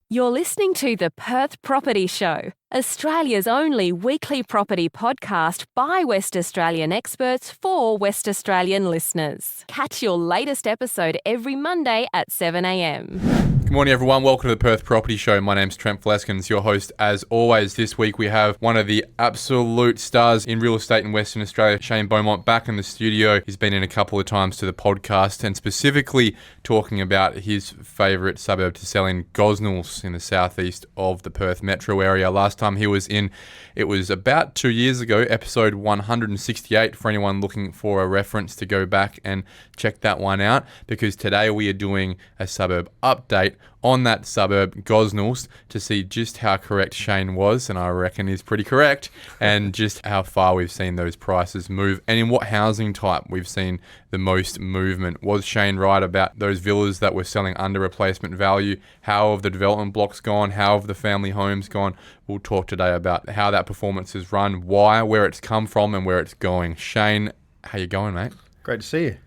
You're listening to the Perth Property Show, Australia's only weekly property podcast by West Australian experts for West Australian listeners. Catch your latest episode every Monday at 7 a.m. Good morning, everyone. Welcome to the Perth Property Show. My name's Trent Fleskens, your host. As always, this week we have one of the absolute stars in real estate in Western Australia, Shane Beaumont, back in the studio. He's been in a couple of times to the podcast and specifically talking about his favourite suburb to sell in, Gosnells, in the southeast of the Perth metro area. Last time he was in, it was about 2 years ago, episode 168, for anyone looking for a reference to go back and check that one out, because today we are doing a suburb update on that suburb, Gosnells, to see just how correct Shane was, and I reckon he's pretty correct, and just how far we've seen those prices move, and in what housing type we've seen the most movement. Was Shane right about those villas that were selling under replacement value? How have the development blocks gone? How have the family homes gone? We'll talk today about how that performance has run, why, where it's come from, and where it's going. Shane, how you going, mate? Great to see you.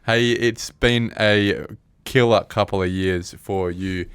Hey, it's been a killer couple of years for you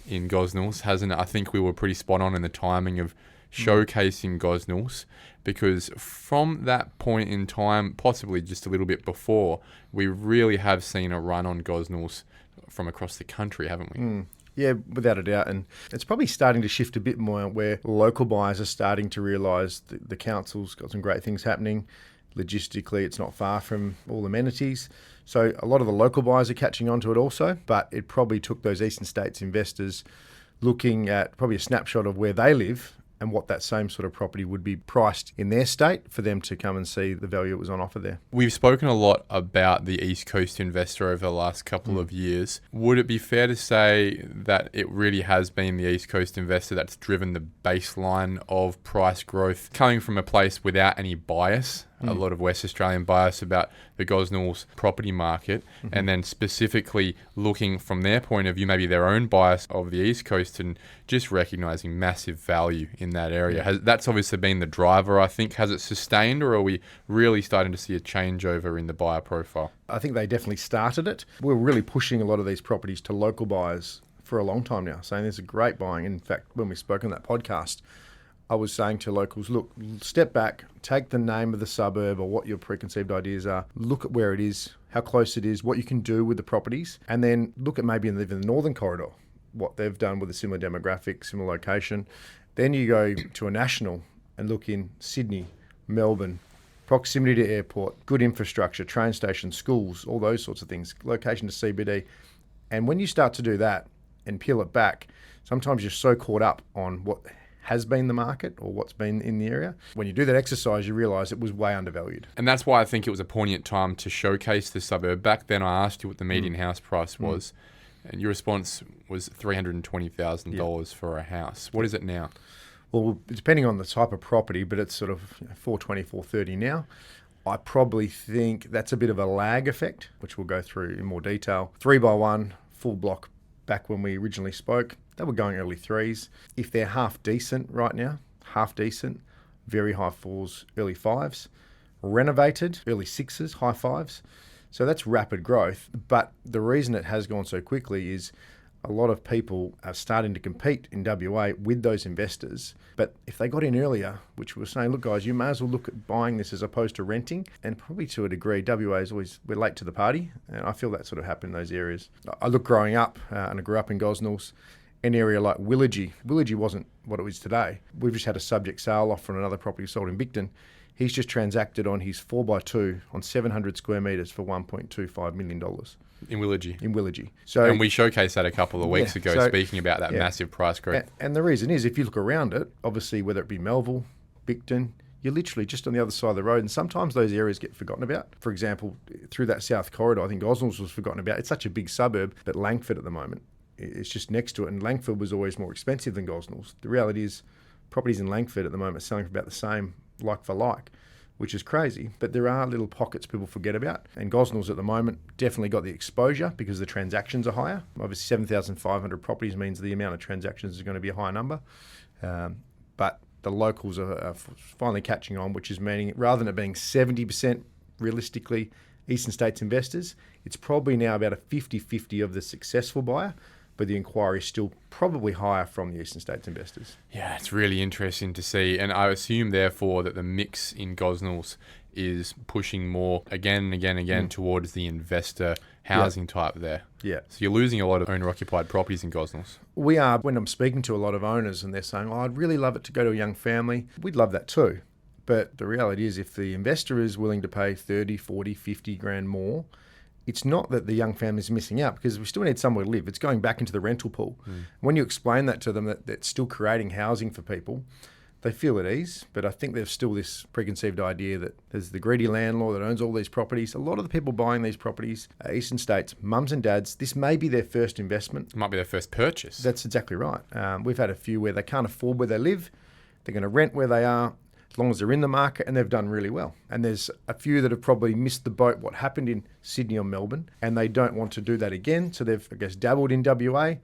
in Gosnells, hasn't it? I think we were pretty spot on in the timing of showcasing Gosnells, because from that point in time, possibly just a little bit before, we really have seen a run on Gosnells from across the country, haven't we? Yeah, without a doubt. And it's probably starting to shift a bit more where local buyers are starting to realise the council's got some great things happening. Logistically, it's not far from all amenities. So a lot of the local buyers are catching on to it also, but it probably took those eastern states investors looking at probably a snapshot of where they live and what that same sort of property would be priced in their state for them to come and see the value it was on offer there. We've spoken a lot about the East Coast investor over the last couple of years. Would it be fair to say that it really has been the East Coast investor that's driven the baseline of price growth, coming from a place without any bias? A lot of West Australian bias about the Gosnells property market, and then specifically looking from their point of view, maybe their own bias of the East Coast, and just recognising massive value in that area. That's obviously been the driver, I think. Has it sustained, or are we really starting to see a changeover in the buyer profile? I think they definitely started it. We're really pushing a lot of these properties to local buyers for a long time now, saying there's a great buying. In fact, when we spoke on that podcast, I was saying to locals, look, step back, take the name of the suburb or what your preconceived ideas are, look at where it is, how close it is, what you can do with the properties, and then look at maybe in the northern corridor, what they've done with a similar demographic, similar location. Then you go to a national and look in Sydney, Melbourne, proximity to airport, good infrastructure, train stations, schools, all those sorts of things, location to CBD. And when you start to do that and peel it back, sometimes you're so caught up on what has been the market or what's been in the area. When you do that exercise, you realise it was way undervalued. And that's why I think it was a poignant time to showcase the suburb. Back then I asked you what the median house price was, and your response was $320,000 for a house. What is it now? Well, depending on the type of property, but it's sort of $420,000, $430,000 now. I probably think that's a bit of a lag effect, which we'll go through in more detail. 3x1, full block, back when we originally spoke, they were going early threes. If they're half decent right now, half decent, very high fours, early fives. Renovated, early sixes, high fives. So that's rapid growth. But the reason it has gone so quickly is a lot of people are starting to compete in WA with those investors. But if they got in earlier, which we're saying, look guys, you may as well look at buying this as opposed to renting. And probably to a degree, WA is always, we're late to the party. And I feel that sort of happened in those areas. I look growing up, and I grew up in Gosnells, an area like Willagee. Willagee wasn't what it is today. We've just had a subject sale off on another property sold in Bicton. He's just transacted on his 4x2 on 700 square metres for $1.25 million. In Willagee. In Willagee. So, and we showcased that a couple of weeks ago, speaking about that massive price growth. And the reason is, if you look around it, obviously, whether it be Melville, Bicton, you're literally just on the other side of the road, and sometimes those areas get forgotten about. For example, through that south corridor, I think Gosnells was forgotten about. It's such a big suburb, but Langford at the moment, it's just next to it, and Langford was always more expensive than Gosnells. The reality is, properties in Langford at the moment are selling for about the same, like for like, which is crazy. But there are little pockets people forget about. And Gosnells at the moment definitely got the exposure because the transactions are higher. Obviously, 7,500 properties means the amount of transactions is going to be a higher number. But the locals are finally catching on, which is meaning rather than it being 70% realistically eastern states investors, it's probably now about a 50-50 of the successful buyer. but the inquiry is still probably higher from the eastern states investors. Yeah, it's really interesting to see. And I assume, therefore, that the mix in Gosnells is pushing more again and again and again towards the investor housing type there. Yeah. So you're losing a lot of owner-occupied properties in Gosnells. We are, when I'm speaking to a lot of owners and they're saying, I'd really love it to go to a young family. We'd love that too. But the reality is if the investor is willing to pay 30, 40, 50 grand more, it's not that the young family's missing out because we still need somewhere to live. It's going back into the rental pool. When you explain that to them, that it's still creating housing for people, they feel at ease. But I think there's still this preconceived idea that there's the greedy landlord that owns all these properties. A lot of the people buying these properties are eastern states, mums and dads. This may be their first investment. It might be their first purchase. That's exactly right. We've had a few where they can't afford where they live. They're going to rent where they are, as long as they're in the market, and they've done really well. And there's a few that have probably missed the boat what happened in Sydney or Melbourne, and they don't want to do that again. So they've, I guess, dabbled in WA.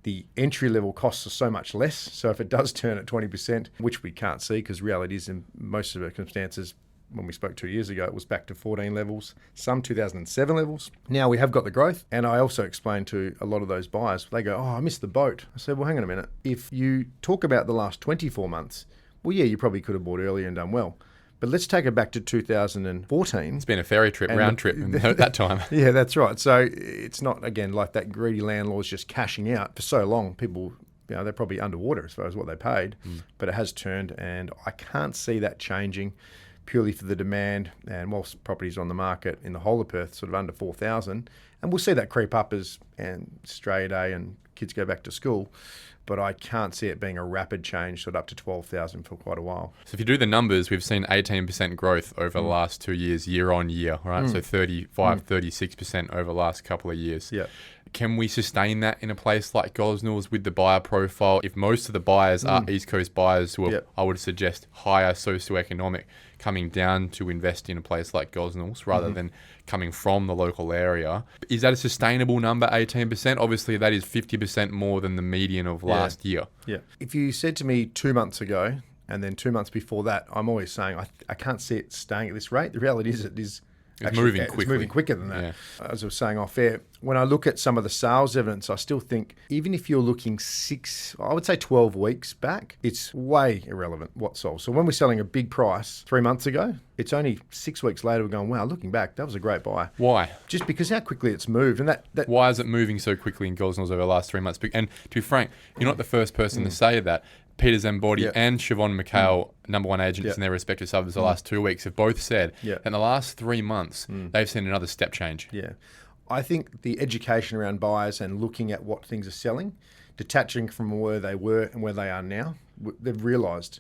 The entry level costs are so much less. So if it does turn at 20%, which we can't see because reality is in most of the circumstances, when we spoke 2 years ago, it was back to 14 levels, some 2007 levels. Now we have got the growth. And I also explained to a lot of those buyers, they go, I missed the boat. I said, well, hang on a minute. If you talk about the last 24 months, well, yeah, you probably could have bought earlier and done well. But let's take it back to 2014. It's been a ferry trip, round trip at that time. Yeah, that's right. So it's not, again, like that greedy landlord's just cashing out for so long. People, they're probably underwater as far as what they paid. But it has turned, and I can't see that changing purely for the demand. And whilst properties on the market in the whole of Perth, sort of under 4,000, and we'll see that creep up as Australia Day and kids go back to school. But I can't see it being a rapid change, sort of up to 12,000 for quite a while. So if you do the numbers, we've seen 18% growth over the last 2 years, year on year, right? So 35, 36% over the last couple of years. Yeah. Can we sustain that in a place like Gosnells with the buyer profile? If most of the buyers are East Coast buyers who are, I would suggest, higher socioeconomic, coming down to invest in a place like Gosnells rather than coming from the local area. Is that a sustainable number, 18%? Obviously, that is 50% more than the median of last year. Yeah. If you said to me 2 months ago and then 2 months before that, I'm always saying I can't see it staying at this rate. The reality is it is actually moving quickly. It's moving quicker than that. Yeah. As I was saying off air, when I look at some of the sales evidence, I still think even if you're looking 12 weeks back, it's way irrelevant what sold. So when we're selling a big price 3 months ago, it's only 6 weeks later we're going, wow, looking back, that was a great buy. Why? Just because how quickly it's moved. And that Why is it moving so quickly in Gosnells over the last 3 months? And to be frank, you're not the first person to say that. Peter Zambodi and Siobhan McHale, number one agents in their respective suburbs the last 2 weeks, have both said that in the last 3 months, they've seen another step change. Yeah. I think the education around buyers and looking at what things are selling, detaching from where they were and where they are now, they've realised.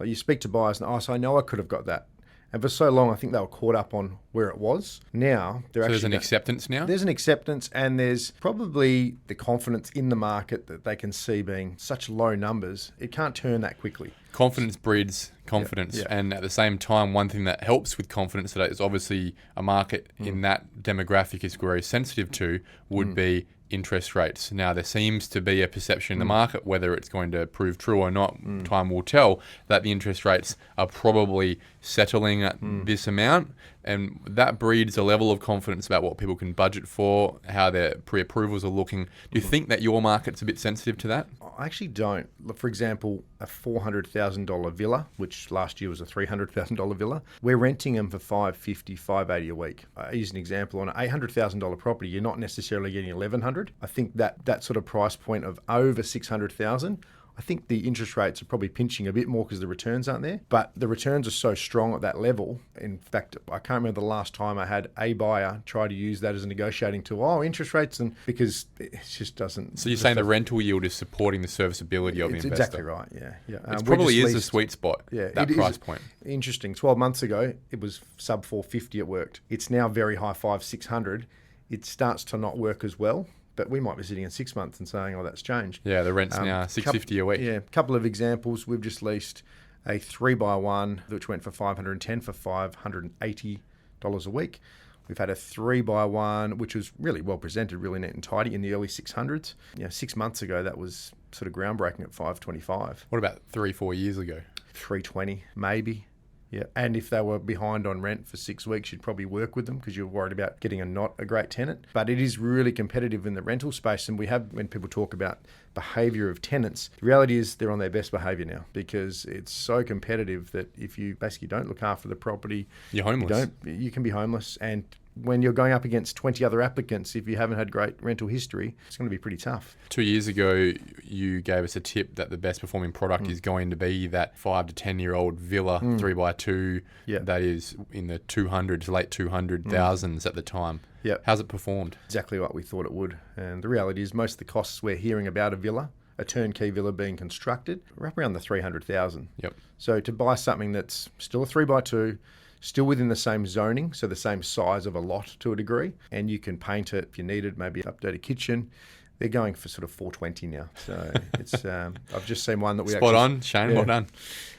Like you speak to buyers and so I know I could have got that. And for so long, I think they were caught up on where it was. Now, there's an acceptance now? There's an acceptance, and there's probably the confidence in the market that they can see being such low numbers. It can't turn that quickly. Confidence breeds confidence. Yeah. And at the same time, one thing that helps with confidence that is obviously a market in that demographic is very sensitive to would be interest rates. Now, there seems to be a perception in the market, whether it's going to prove true or not, time will tell, that the interest rates are probably settling at this amount. And that breeds a level of confidence about what people can budget for, how their pre-approvals are looking. Do you think that your market's a bit sensitive to that? I actually don't. Look, for example, a $400,000 villa, which last year was a $300,000 villa, we're renting them for $550, $580 a week. I use an example. On an $800,000 property, you're not necessarily getting $1,100. I think that sort of price point of over $600,000, I think the interest rates are probably pinching a bit more because the returns aren't there. But the returns are so strong at that level. In fact, I can't remember the last time I had a buyer try to use that as a negotiating tool. Oh, interest rates, and because it just doesn't. So you're saying the rental yield is supporting the serviceability of the investor? Exactly right, yeah. It probably is a sweet spot, that price point. Interesting. 12 months ago, it was sub 450 it worked. It's now very high, 500-600. It starts to not work as well. But we might be sitting in 6 months and saying, oh, that's changed. Yeah, the rent's now $650 a week. Yeah, a couple of examples. We've just leased a 3x1, which went for $510 for $580 a week. We've had a 3x1, which was really well presented, really neat and tidy in the early 600s. 6 months ago, that was sort of groundbreaking at $525. What about 3-4 years ago? $320, maybe. Yeah, and if they were behind on rent for 6 weeks, you'd probably work with them because you're worried about getting not a great tenant. But it is really competitive in the rental space. And we have, when people talk about behaviour of tenants, the reality is they're on their best behaviour now because it's so competitive that if you basically don't look after the property, You're homeless. You can be homeless. And when you're going up against 20 other applicants, if you haven't had great rental history, it's going to be pretty tough. 2 years ago, you gave us a tip that the best performing product is going to be that 5 to 10-year-old villa, 3x2, that is in the 200s, late 200,000s at the time. Yeah. How's it performed? Exactly what we thought it would. And the reality is most of the costs we're hearing about a villa, a turnkey villa being constructed, are up around the 300,000. Yep. So to buy something that's still a 3x2, still within the same zoning, so the same size of a lot to a degree, and you can paint it if you need it, maybe update a kitchen. They're going for sort of 420 now. So it's I've just seen one that we Spot on, Shane. Yeah. Well done.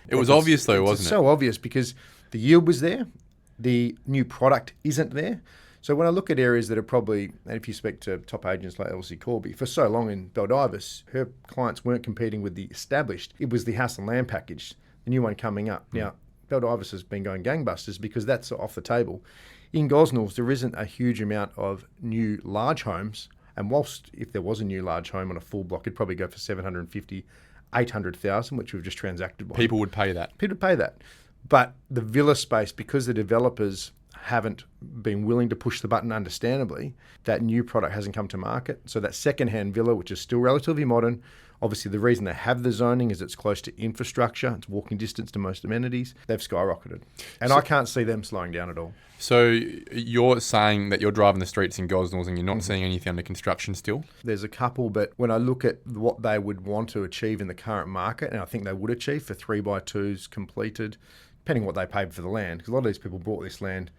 It was obvious though, wasn't It's it? so obvious because the yield was there, the new product isn't there. So when I look at areas that are probably, and if you speak to top agents like Elsie Corby, for so long in Baldivis, her clients weren't competing with the established. It was the house and land package, the new one coming up. Now, Baldivis has been going gangbusters because that's off the table. In Gosnells, there isn't a huge amount of new large homes. And whilst if there was a new large home on a full block, it'd probably go for 750, 800,000, which we've just transacted by. People would pay that. People would pay that. But the villa space, because the developers haven't been willing to push the button understandably, that new product hasn't come to market. So that second-hand villa, which is still relatively modern, obviously the reason they have the zoning is it's close to infrastructure, it's walking distance to most amenities, they've skyrocketed. And I can't see them slowing down at all. So you're saying that you're driving the streets in Gosnells and you're not seeing anything under construction still? There's a couple, but when I look at what they would want to achieve in the current market, and I think they would achieve for 3x2s completed, depending on what they paid for the land, because a lot of these people bought this land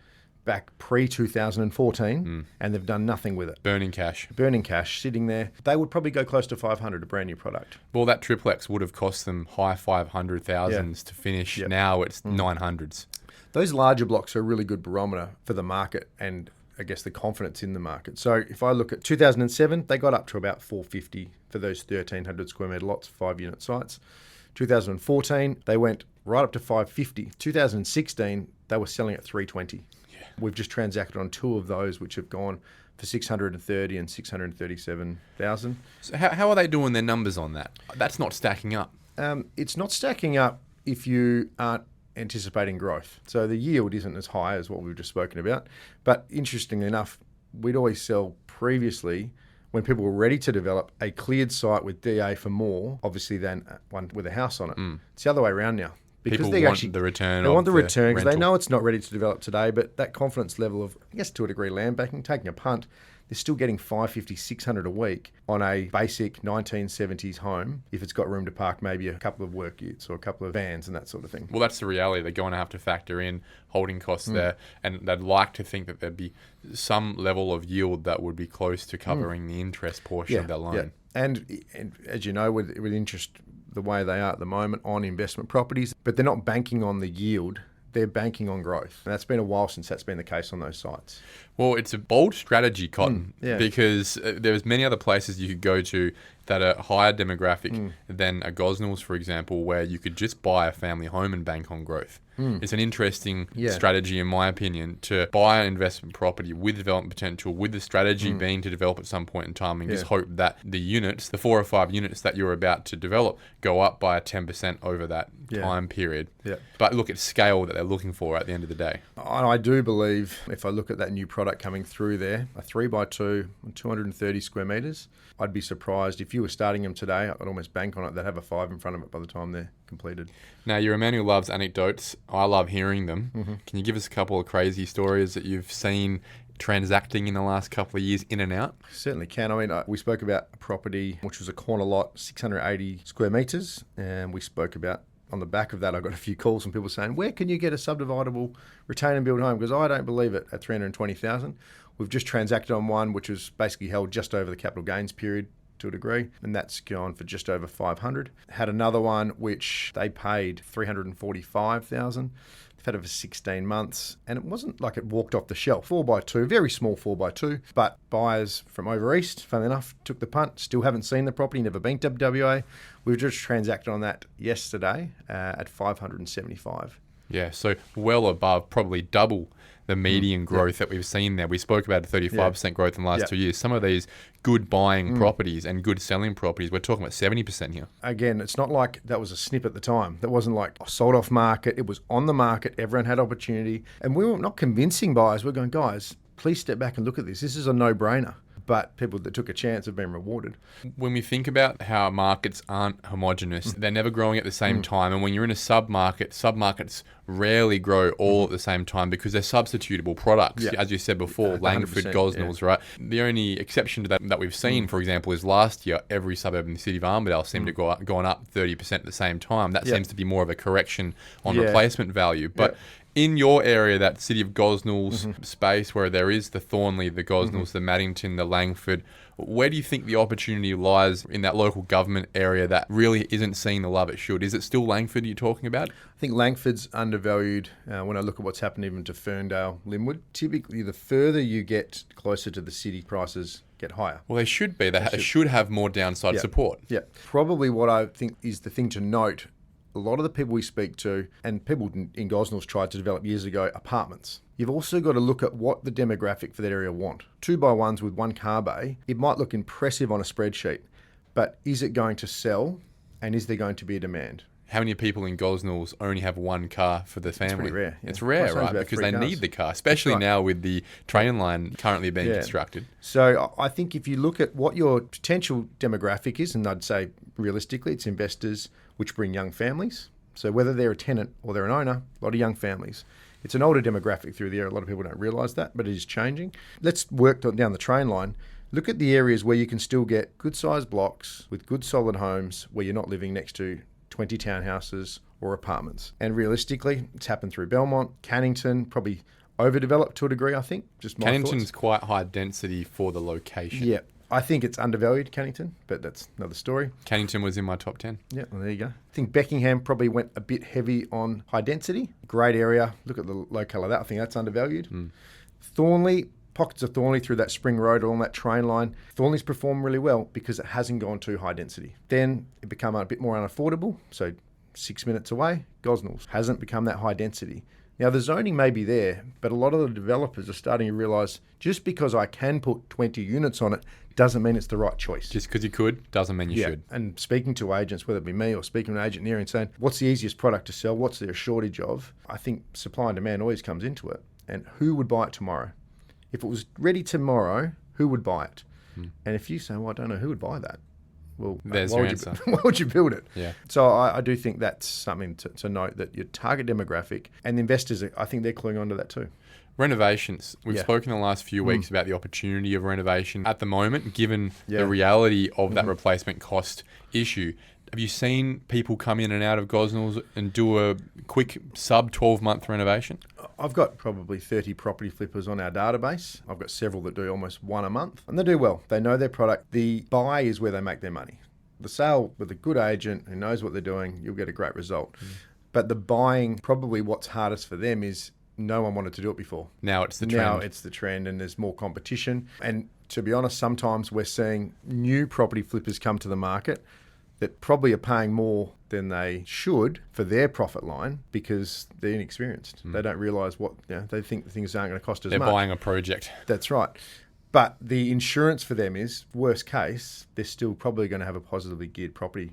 back pre-2014 and they've done nothing with it. Burning cash. Burning cash, sitting there. They would probably go close to 500, a brand new product. Well, that triplex would have cost them high 500,000s to finish. Yep. Now it's 900s. Those larger blocks are a really good barometer for the market and I guess the confidence in the market. So if I look at 2007, they got up to about 450 for those 1,300 square metre lots, 5-unit sites. 2014, they went right up to 550. 2016, they were selling at 320. We've just transacted on 2 of those, which have gone for 630 and 637,000. So how are they doing their numbers on that? That's not stacking up. It's not stacking up if you aren't anticipating growth. So the yield isn't as high as what we've just spoken about. But interestingly enough, we'd always sell previously when people were ready to develop a cleared site with DA for more, obviously, than one with a house on it. It's the other way around now. Because People they want actually, the return. They want the return because they rental. know it's not ready to develop today, but that confidence level of, I guess, to a degree, land banking, taking a punt, they're still getting 550, 600 a week on a basic 1970s home if it's got room to park maybe a couple of work utes or a couple of vans and that sort of thing. Well, that's the reality. They're going to have to factor in holding costs there, and they'd like to think that there'd be some level of yield that would be close to covering the interest portion of that loan. Yeah. And as you know, with interest the way they are at the moment on investment properties, but they're not banking on the yield. They're banking on growth. And that's been a while since that's been the case on those sites. Well, it's a bold strategy, Cotton, because there's many other places you could go to that are higher demographic than a Gosnells, for example, where you could just buy a family home and bank on growth. It's an interesting strategy, in my opinion, to buy an investment property with development potential, with the strategy being to develop at some point in time and just hope that the units, the 4 or 5 units that you're about to develop, go up by 10% over that time period. Yeah. But look at scale that they're looking for at the end of the day. I do believe, if I look at that new product coming through there, a 3x2, 230 square metres, I'd be surprised if you were starting them today. I'd almost bank on it. They'd have a 5 in front of it by the time they're completed. Now, you're a man who loves anecdotes. I love hearing them. Can you give us a couple of crazy stories that you've seen transacting in the last couple of years in and out? Certainly can. I mean, we spoke about a property which was a corner lot, 680 square metres, and we spoke about, on the back of that, I got a few calls from people saying, where can you get a subdividable retain and build home? Because I don't believe it at 320,000. We've just transacted on one which was basically held just over the capital gains period to a degree, and that's gone for just over 500. Had another one which they paid 345,000. They've had it for 16 months, and it wasn't like it walked off the shelf. 4x2, very small 4x2, but buyers from over east, funnily enough, took the punt. Still haven't seen the property, never been to WA. We've just transacted on that yesterday at 575. Yeah, so well above, probably double the median growth that we've seen there. We spoke about a 35% growth in the last 2 years. Some of these good buying properties and good selling properties, we're talking about 70% here. Again, it's not like that was a snip at the time. That wasn't like sold off market. It was on the market. Everyone had opportunity. And we were not convincing buyers. We're going, guys, please step back and look at this. This is a no-brainer. But people that took a chance have been rewarded. When we think about how markets aren't homogenous, they're never growing at the same time. And when you're in a submarkets rarely grow all at the same time because they're substitutable products. Yeah. As you said before, Langford, 100%, Gosnells, right? The only exception to that we've seen, for example, is last year, every suburb in the city of Armidale seemed to go gone up 30% at the same time. That seems to be more of a correction on replacement value. But in your area, that city of Gosnells space where there is the Thornley, the Gosnells, the Maddington, the Langford, where do you think the opportunity lies in that local government area that really isn't seeing the love it should? Is it still Langford you're talking about? I think Langford's undervalued when I look at what's happened even to Ferndale, Linwood. Typically, the further you get closer to the city, prices get higher. Well, they should be. They should have more downside support. Yeah. Probably what I think is the thing to note, a lot of the people we speak to, and people in Gosnells tried to develop years ago, apartments. You've also got to look at what the demographic for that area want. 2x1s with one car bay, it might look impressive on a spreadsheet, but is it going to sell and is there going to be a demand? How many people in Gosnells only have one car for the family? It's pretty rare. It's rare, right? Because they need the car, especially now with the train line currently being constructed. So I think if you look at what your potential demographic is, and I'd say realistically it's investors which bring young families. So whether they're a tenant or they're an owner, a lot of young families. It's an older demographic through the area. A lot of people don't realise that, but it is changing. Let's work down the train line. Look at the areas where you can still get good sized blocks with good solid homes where you're not living next to 20 townhouses or apartments. And realistically, it's happened through Beaumont, Cannington, probably overdeveloped to a degree, I think. Just my Cannington's thoughts. quite high density for the location. Yeah. I think it's undervalued, Cannington, but that's another story. Cannington was in my top 10. Yeah, well, there you go. I think Beckingham probably went a bit heavy on high density. Great area. Look at the locale of that. I think that's undervalued. Thornley, pockets of Thornley through that Spring Road along that train line. Thornley's performed really well because it hasn't gone too high density. Then it became a bit more unaffordable, so 6 minutes away. Gosnells hasn't become that high density. Now, the zoning may be there, but a lot of the developers are starting to realise just because I can put 20 units on it doesn't mean it's the right choice. Just because you could doesn't mean you should. And speaking to agents, whether it be me or speaking to an agent near and saying, what's the easiest product to sell? What's there a shortage of? I think supply and demand always comes into it. And who would buy it tomorrow? If it was ready tomorrow, who would buy it? And if you say, well, I don't know who would buy that. Well, there's your answer. Why would you build it? Yeah. So I do think that's something to note, that your target demographic and the investors, I think they're cluing onto that too. Renovations. We've spoken in the last few weeks about the opportunity of renovation at the moment, given the Yeah. reality of that replacement cost issue. Have you seen people come in and out of Gosnells and do a quick sub 12-month renovation? I've got probably 30 property flippers on our database. I've got several that do almost one a month, and they do well. They know their product. The buy is where they make their money. The sale with a good agent who knows what they're doing, you'll get a great result. But the buying, probably what's hardest for them is no one wanted to do it before. Now it's the trend. Now it's the trend and there's more competition. And to be honest, sometimes we're seeing new property flippers come to the market that probably are paying more than they should for their profit line because they're inexperienced. They don't realise they think the things aren't going to cost as They're much. buying a project. That's right. But the insurance for them is, worst case, they're still probably going to have a positively geared property.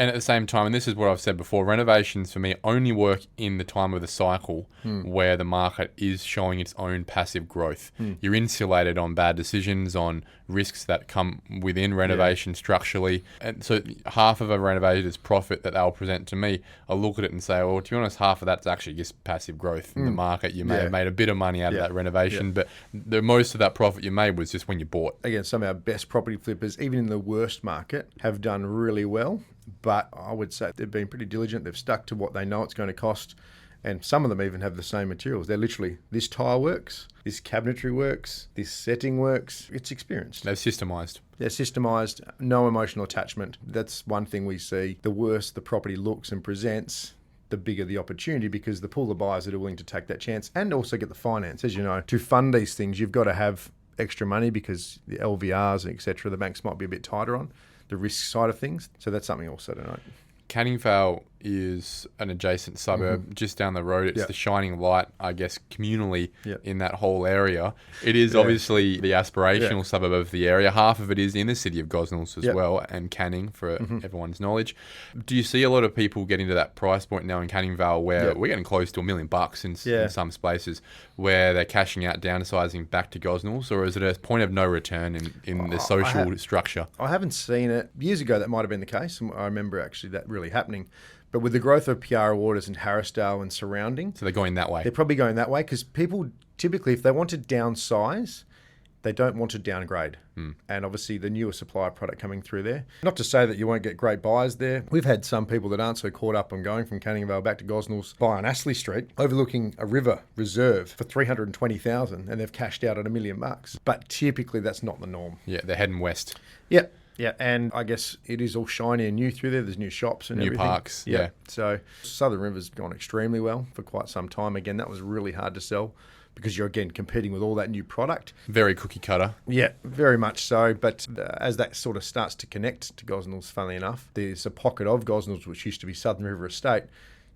And at the same time, and this is what I've said before, renovations for me only work in the time of the cycle where the market is showing its own passive growth. You're insulated on bad decisions, on risks that come within renovation structurally. And so half of a renovator's profit that they'll present to me, I'll look at it and say, well, to be honest, half of that's actually just passive growth in the market. You may have made a bit of money out of that renovation, but the most of that profit you made was just when you bought. Again, some of our best property flippers, even in the worst market, have done really well. But I would say they've been pretty diligent. They've stuck to what they know it's going to cost. And some of them even have the same materials. They're literally, this tile works, this cabinetry works, this setting works. It's experienced. They've systemised. They're systemised, no emotional attachment. That's one thing we see. The worse the property looks and presents, the bigger the opportunity, because the pool of buyers that are willing to take that chance and also get the finance. As you know, to fund these things, you've got to have extra money because the LVRs and et cetera, the banks might be a bit tighter on the risk side of things. So that's something also to note. Canning Vale is an adjacent suburb just down the road. It's Yep. the shining light, I guess, communally Yep. in that whole area. It is obviously the aspirational suburb of the area. Half of it is in the city of Gosnells as Yep. well, and Canning, for everyone's knowledge. Do you see a lot of people getting to that price point now in Canning Vale where Yep. we're getting close to $1 million in some spaces, where they're cashing out, downsizing back to Gosnells, or is it a point of no return in the social structure? I haven't seen it. Years ago, that might have been the case. And I remember actually that really happening. But with the growth of Piara Waters and Harrisdale and surrounding, So they're going that way. they're probably going that way because people typically, if they want to downsize, they don't want to downgrade. And obviously the newer supply of product coming through there. Not to say that you won't get great buyers there. We've had some people that aren't so caught up on going from Canning Vale back to Gosnells buy on Astley Street, overlooking a river reserve for $320,000, and they've cashed out at $1 million. But typically that's not the norm. Yeah, they're heading west. Yep. Yeah, and I guess it is all shiny and new through there. There's new shops and New everything. parks, yeah. So Southern River's gone extremely well for quite some time. Again, that was really hard to sell because you're, again, competing with all that new product. Very cookie cutter. Yeah, very much so. But as that sort of starts to connect to Gosnells, funnily enough, there's a pocket of Gosnells, which used to be Southern River Estate.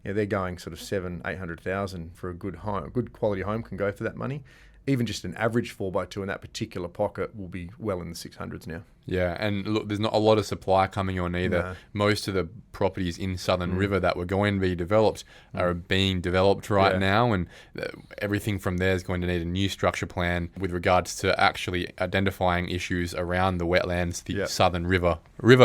Yeah, they're going sort of $700,000-800,000 for a good home. A good quality home can go for that money. Even just an average 4x2 in that particular pocket will be well in the 600s now. Yeah, and look, there's not a lot of supply coming on either. No. Most of the properties in Southern River that were going to be developed are being developed right now, and everything from there is going to need a new structure plan with regards to actually identifying issues around the wetlands, the Southern River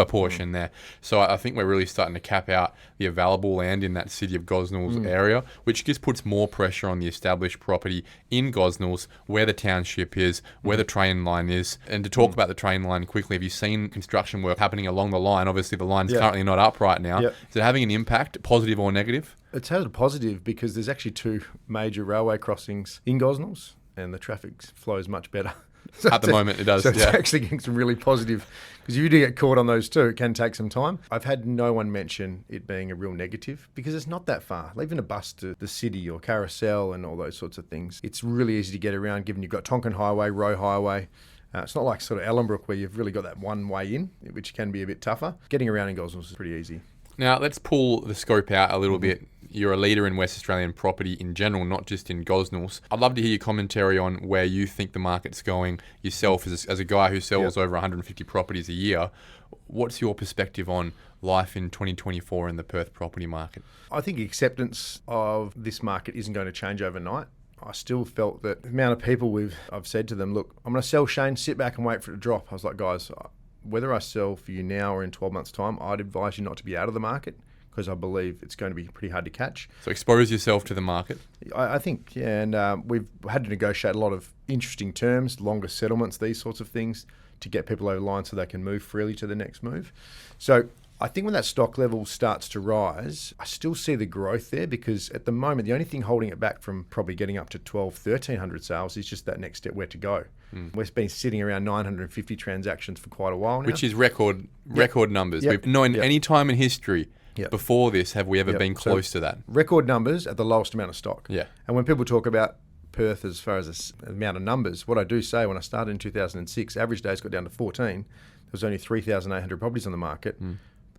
portion there. So I think we're really starting to cap out the available land in that city of Gosnells area, which just puts more pressure on the established property in Gosnells, where the township is, where the train line is. And to talk about the train line quickly, have you seen construction work happening along the line? Obviously, the line's currently not up right now. Yep. Is it having an impact, positive or negative? It's had a positive because there's actually 2 major railway crossings in Gosnells and the traffic flows much better. At the moment, it does. So it's actually getting some really positive, because if you do get caught on those 2, it can take some time. I've had no one mention it being a real negative because it's not that far. Even a bus to the city or Carousel and all those sorts of things, it's really easy to get around given you've got Tonkin Highway, Roe Highway. It's not like sort of Ellenbrook where you've really got that one way in, which can be a bit tougher. Getting around in Gosnells is pretty easy. Now, let's pull the scope out a little bit. You're a leader in West Australian property in general, not just in Gosnells. I'd love to hear your commentary on where you think the market's going yourself as a guy who sells over 150 properties a year. What's your perspective on life in 2024 in the Perth property market? I think acceptance of this market isn't going to change overnight. I still felt that the amount of people I've said to them, look, I'm going to sell, Shane, sit back and wait for it to drop. I was like, guys, whether I sell for you now or in 12 months' time, I'd advise you not to be out of the market because I believe it's going to be pretty hard to catch. So expose yourself to the market. I think, yeah, and we've had to negotiate a lot of interesting terms, longer settlements, these sorts of things to get people over the line so they can move freely to the next move. So I think when that stock level starts to rise, I still see the growth there because at the moment, the only thing holding it back from probably getting up to 1,200-1,300 sales is just that next step, where to go. We've been sitting around 950 transactions for quite a while now. Which is record numbers. Yep. We've known any time in history Yep. before this, have we ever Yep. been close to that? Record numbers at the lowest amount of stock. Yeah. And when people talk about Perth as far as the amount of numbers, what I do say, when I started in 2006, average days got down to 14. There was only 3,800 properties on the market.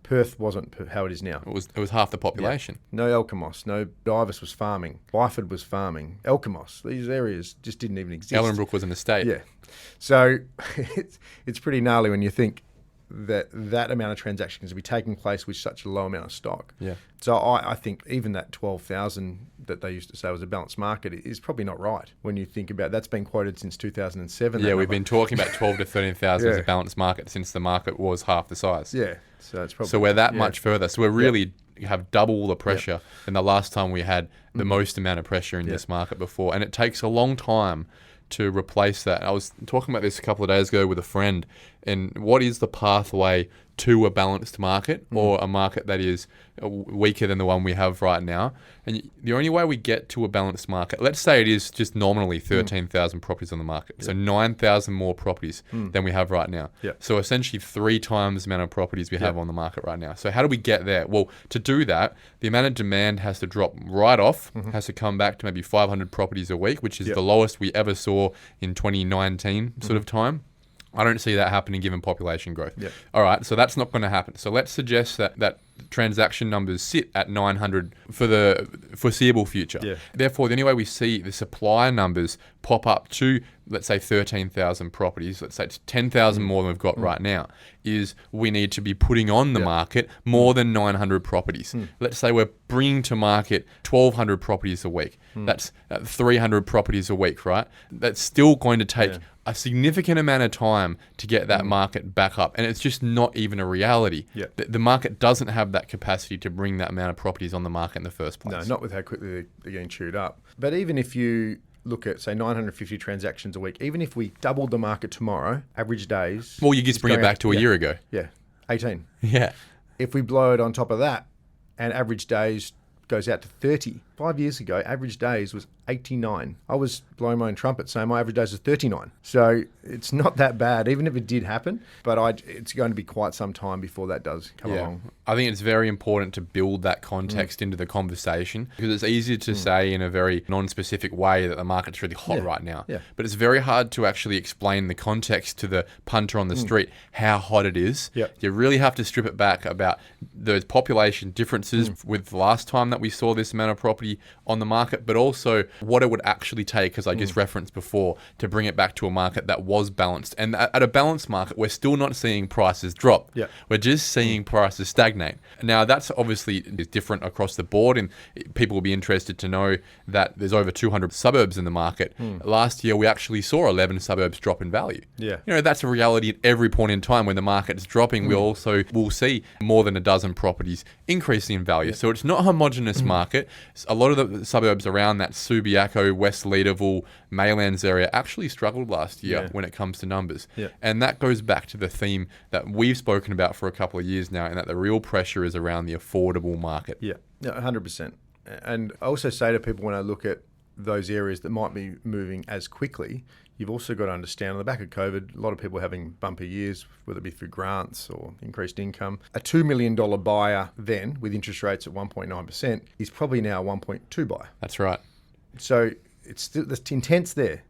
Perth wasn't how it is now. It was half the population. No Elkamos, no Divus was farming, Byford was farming, Elkamos, these areas just didn't even exist. Ellenbrook was an estate. Yeah. So it's pretty gnarly when you think that amount of transactions will be taking place with such a low amount of stock. Yeah. So I think even that 12,000 that they used to say was a balanced market is probably not right when you think about that's been quoted since 2007. Yeah, we've been talking about 12 to 13,000 as Yeah. a balanced market since the market was half the size. Yeah. So it's probably So we're that much further. So we're really have double the pressure than the last time we had the most amount of pressure in this market before. And it takes a long time to replace that. I was talking about this a couple of days ago with a friend, and what is the pathway to a balanced market or a market that is weaker than the one we have right now? And the only way we get to a balanced market, let's say it is just nominally 13,000 properties on the market, so 9,000 more properties than we have right now. Yep. So essentially 3 times the amount of properties we have on the market right now. So how do we get there? Well, to do that, the amount of demand has to drop right off, has to come back to maybe 500 properties a week, which is the lowest we ever saw in 2019 sort of time. I don't see that happening given population growth. Yep. All right, so that's not going to happen. So let's suggest that transaction numbers sit at 900 for the foreseeable future. Yeah. Therefore, the only way we see the supply numbers pop up to, let's say, 13,000 properties, let's say it's 10,000 more than we've got right now, is we need to be putting on the market more than 900 properties. Let's say we're bringing to market 1,200 properties a week. That's 300 properties a week, right? That's still going to take a significant amount of time to get that market back up. And it's just not even a reality. The market doesn't have that capacity to bring that amount of properties on the market in the first place. No, not with how quickly they're getting chewed up. But even if you look at, say, 950 transactions a week, even if we doubled the market tomorrow, average days... Well, you just bring it back to a year ago. Yeah, 18. Yeah. If we blow it on top of that, and average days goes out to 30. 5 years ago, average days was 89. I was blowing my own trumpet saying my average days was 39. So it's not that bad, even if it did happen. But it's going to be quite some time before that does come along. I think it's very important to build that context into the conversation, because it's easy to say in a very non-specific way that the market's really hot right now. Yeah. But it's very hard to actually explain the context to the punter on the street, how hot it is. Yep. You really have to strip it back about those population differences with the last time that we saw this amount of property on the market, but also what it would actually take, as I just referenced before, to bring it back to a market that was balanced. And at a balanced market, we're still not seeing prices drop. Yeah. We're just seeing prices stagnate. Now, that's obviously different across the board, and people will be interested to know that there's over 200 suburbs in the market. Last year, we actually saw 11 suburbs drop in value. Yeah. You know, that's a reality at every point in time. When the market's dropping, we also will see more than a dozen properties increasing in value. So it's not a homogenous market. A lot of the suburbs around that Subiaco, West Leederville, Maylands area actually struggled last year when it comes to numbers. Yeah. And that goes back to the theme that we've spoken about for a couple of years now, and that the real pressure is around the affordable market. Yeah, 100%. And I also say to people when I look at those areas that might be moving as quickly, you've also got to understand on the back of COVID, a lot of people are having bumper years, whether it be through grants or increased income. A $2 million buyer then, with interest rates at 1.9%, is probably now a 1.2 buyer. That's right. So it's still, the intent's there,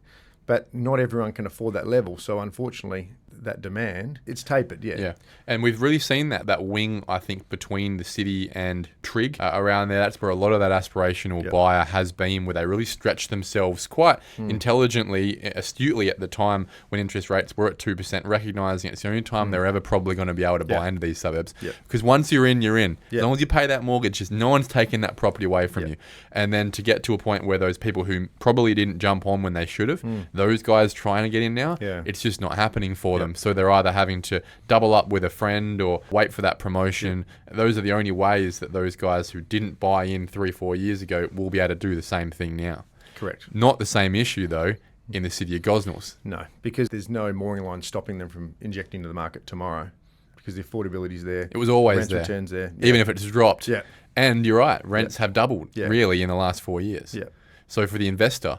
but not everyone can afford that level. So unfortunately, that demand, it's tapered, Yeah, and we've really seen that wing, I think, between the city and Trig around there. That's where a lot of that aspirational buyer has been, where they really stretched themselves quite intelligently, astutely at the time when interest rates were at 2%, recognising it's the only time they're ever probably going to be able to buy into these suburbs. Because once you're in, you're in. As long as you pay that mortgage, just no one's taking that property away from you. And then to get to a point where those people who probably didn't jump on when they should have, those guys trying to get in now, it's just not happening for them. So they're either having to double up with a friend or wait for that promotion. Those are the only ways that those guys who didn't buy in 3-4 years ago will be able to do the same thing now. Correct. Not the same issue, though, in the city of Gosnells. No, because there's no mooring line stopping them from injecting into the market tomorrow, because the affordability is there. It was always rent there. returns there. Even if it's dropped. Yeah. And you're right, rents have doubled, Yeah. really, in the last 4 years. Yeah. So for the investor,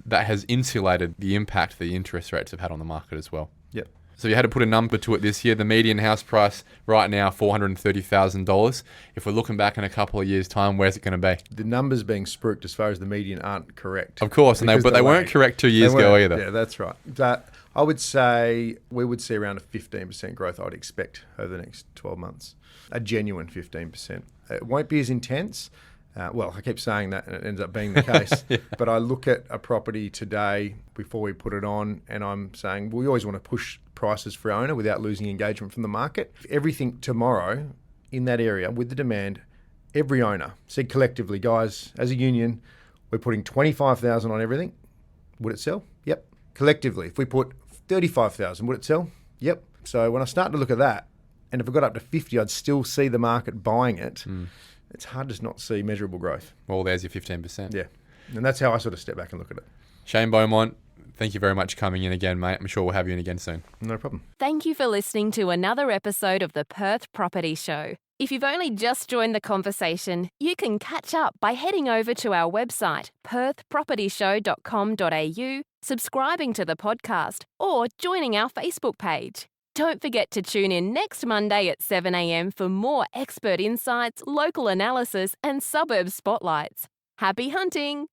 that has insulated the impact the interest rates have had on the market as well. Yep. So you had to put a number to it this year. The median house price right now, $430,000. If we're looking back in a couple of years' time, where's it going to be? The numbers being spruiked as far as the median aren't correct. Of course, but they weren't correct 2 years ago either. Yeah, that's right. But I would say we would see around a 15% growth I would expect over the next 12 months. A genuine 15%. It won't be as intense. Well, I keep saying that and it ends up being the case. But I look at a property today before we put it on and I'm saying we always want to push prices for owner without losing engagement from the market. If everything tomorrow in that area with the demand, every owner said collectively, guys, as a union, we're putting $25,000 on everything. Would it sell? Yep. Collectively, if we put $35,000, would it sell? Yep. So when I start to look at that, and if it got up to 50, I'd still see the market buying it. It's hard to not see measurable growth. Well, there's your 15%. Yeah. And that's how I sort of step back and look at it. Shane Beaumont, thank you very much for coming in again, mate. I'm sure we'll have you in again soon. No problem. Thank you for listening to another episode of the Perth Property Show. If you've only just joined the conversation, you can catch up by heading over to our website, perthpropertyshow.com.au, subscribing to the podcast, or joining our Facebook page. Don't forget to tune in next Monday at 7 a.m. for more expert insights, local analysis, and suburb spotlights. Happy hunting!